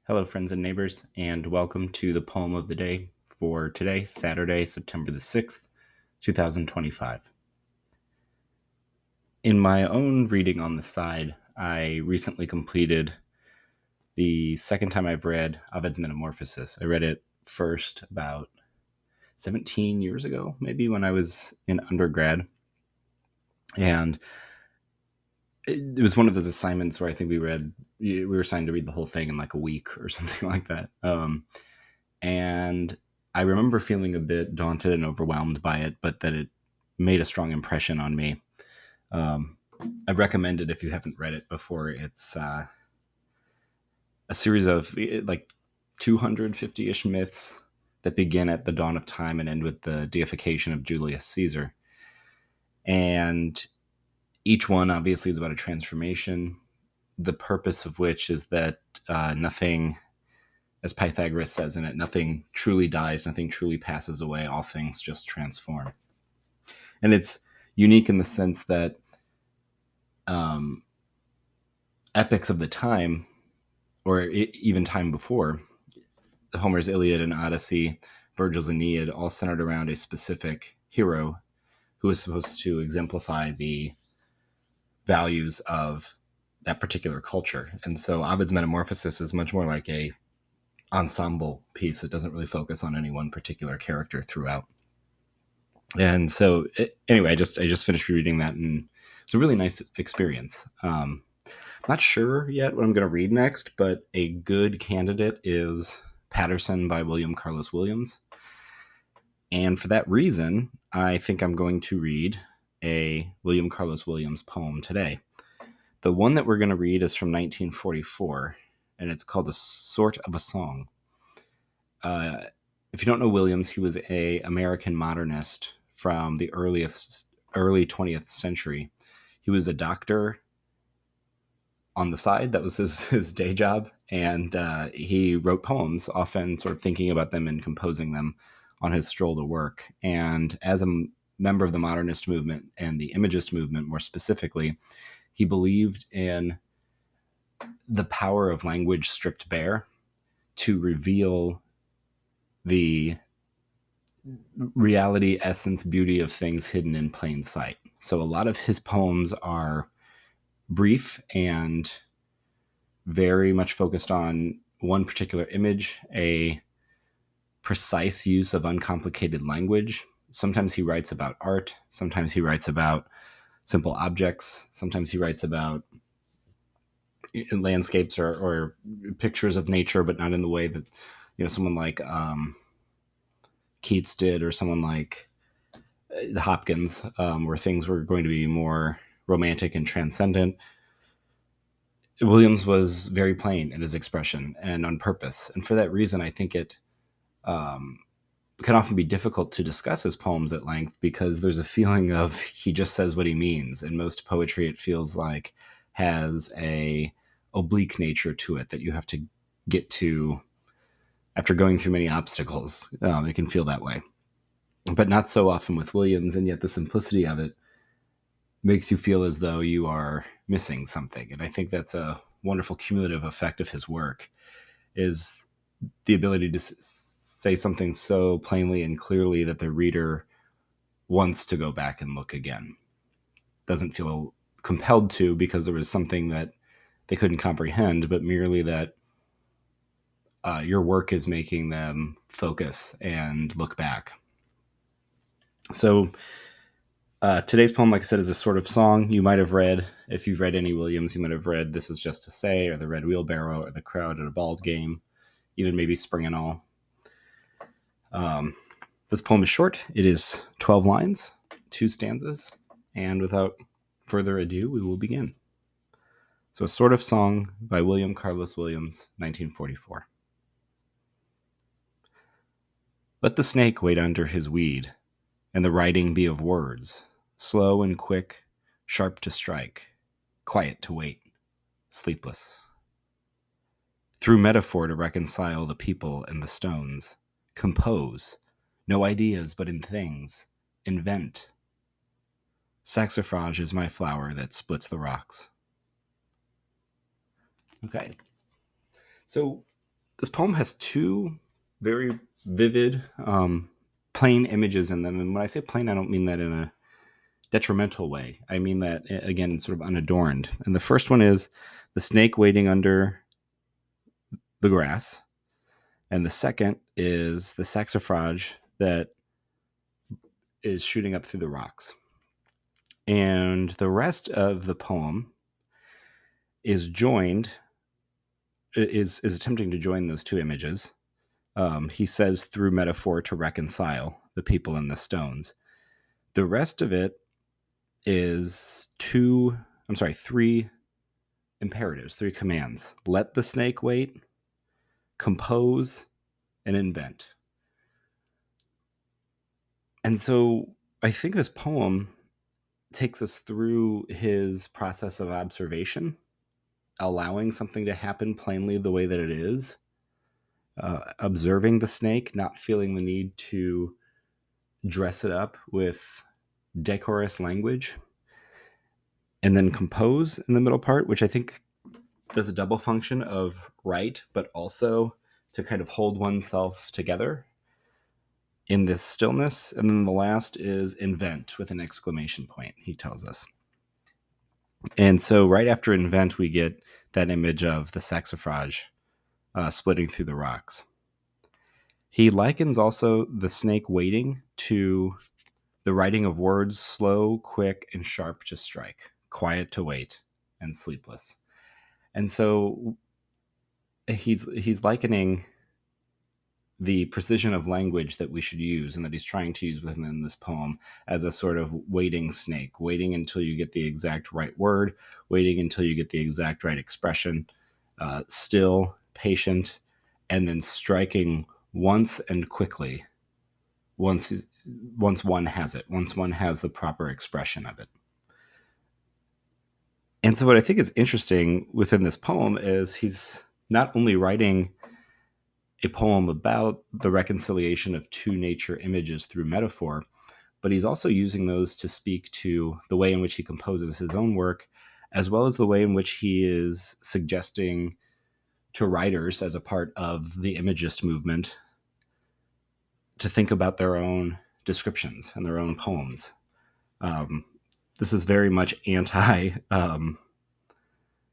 Hello, friends and neighbors, and welcome to the poem of the day for today, Saturday, September the 6th, 2025. In my own reading on the side, I recently completed the second time I've read Ovid's Metamorphoses. I read it first about 17 years ago, maybe when I was in undergrad. And it was one of those assignments where I think we were assigned to read the whole thing in like a week or something like that. And I remember feeling a bit daunted and overwhelmed by it, but that it made a strong impression on me. Um, I recommend it if you haven't read it before. It's a series of like 250-ish myths that begin at the dawn of time and end with the deification of Julius Caesar. And each one obviously is about a transformation, the purpose of which is that nothing, as Pythagoras says in it, nothing truly dies, nothing truly passes away, all things just transform. And it's unique in the sense that um, epics of the time, or even time before, Homer's Iliad and Odyssey, Virgil's Aeneid, all centered around a specific hero who is supposed to exemplify the values of that particular culture. And so Ovid's Metamorphosis is much more like a ensemble piece. It doesn't really focus on any one particular character throughout. And so anyway, I just finished reading that, and it's a really nice experience. Not sure yet what I'm going to read next, but a good candidate is Paterson by William Carlos Williams. And for that reason, I think I'm going to read a William Carlos Williams poem today. The one that we're going to read is from 1944, and it's called A Sort of a Song. If you don't know Williams, he was an American modernist from the early 20th century. He was a doctor on the side. That was his day job. And he wrote poems, often sort of thinking about them and composing them on his stroll to work. And as a member of the modernist movement and the imagist movement more specifically, he believed in the power of language stripped bare to reveal the reality, essence, beauty of things hidden in plain sight. So a lot of his poems are brief and very much focused on one particular image, a precise use of uncomplicated language. Sometimes he writes about art. Sometimes he writes about simple objects. Sometimes he writes about landscapes or pictures of nature, but not in the way that someone like Keats did, or someone like Hopkins, where things were going to be more romantic and transcendent. Williams was very plain in his expression and on purpose. And for that reason, I think it can often be difficult to discuss his poems at length because there's a feeling of he just says what he means. And most poetry, it feels like, has a oblique nature to it that you have to get to after going through many obstacles. It can feel that way. But not so often with Williams, and yet the simplicity of it makes you feel as though you are missing something. And I think that's a wonderful cumulative effect of his work, is the ability to say something so plainly and clearly that the reader wants to go back and look again. Doesn't feel compelled to because there was something that they couldn't comprehend, but merely that your work is making them focus and look back. So today's poem, like I said, is a sort of song. You might have read, if you've read any Williams, you might have read This Is Just to Say, or The Red Wheelbarrow, or The Crowd at a Ball Game, even maybe Spring and All. This poem is short. It is 12 lines, 2 stanzas, and without further ado, we will begin. So, A Sort of Song by William Carlos Williams, 1944. Let the snake wait under his weed, and the writing be of words, slow and quick, sharp to strike, quiet to wait, sleepless. Through metaphor to reconcile the people and the stones, compose, no ideas but in things, invent. Saxifrage is my flower that splits the rocks. Okay. So This poem has two very vivid, plain images in them. And when I say plain, I don't mean that in a detrimental way. I mean that, again, sort of unadorned. And the first one is the snake waiting under the grass. And the second is the saxifrage that is shooting up through the rocks. And the rest of the poem is attempting to join those two images. He says through metaphor to reconcile the people and the stones. The rest of it is three imperatives, three commands. Let the snake wait, compose, and invent. And so I think this poem takes us through his process of observation, allowing something to happen plainly the way that it is, observing the snake, not feeling the need to dress it up with decorous language, and then compose in the middle part, which I think does a double function of write, but also to kind of hold oneself together in this stillness. And then the last is invent with an exclamation point, he tells us. And so right after invent, we get that image of the saxifrage splitting through the rocks. He likens also the snake waiting to the writing of words slow, quick, and sharp to strike, quiet to wait, and sleepless. And so he's likening the precision of language that we should use and that he's trying to use within this poem as a sort of waiting snake, waiting until you get the exact right word, waiting until you get the exact right expression, still, patient, and then striking once and quickly once one has it, once one has the proper expression of it. And so what I think is interesting within this poem is he's not only writing a poem about the reconciliation of two nature images through metaphor, but he's also using those to speak to the way in which he composes his own work, as well as the way in which he is suggesting to writers as a part of the Imagist movement to think about their own descriptions and their own poems. This is very much anti,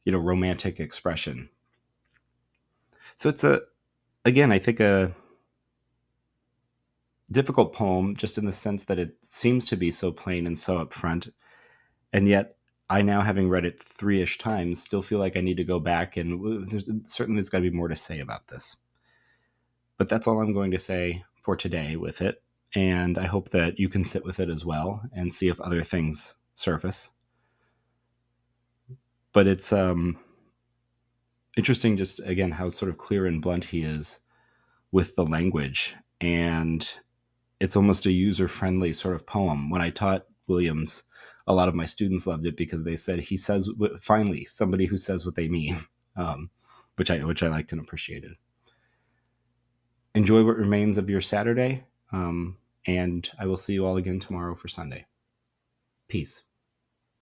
romantic expression. So it's I think a difficult poem just in the sense that it seems to be so plain and so upfront. And yet I now, having read it 3-ish times, still feel like I need to go back and there's got to be more to say about this. But that's all I'm going to say for today with it. And I hope that you can sit with it as well and see if other things surface. But it's interesting just, again, how sort of clear and blunt he is with the language. And it's almost a user-friendly sort of poem. When I taught Williams, a lot of my students loved it because they said he says, finally, somebody who says what they mean, which I liked and appreciated. Enjoy what remains of your Saturday, and I will see you all again tomorrow for Sunday. Peace.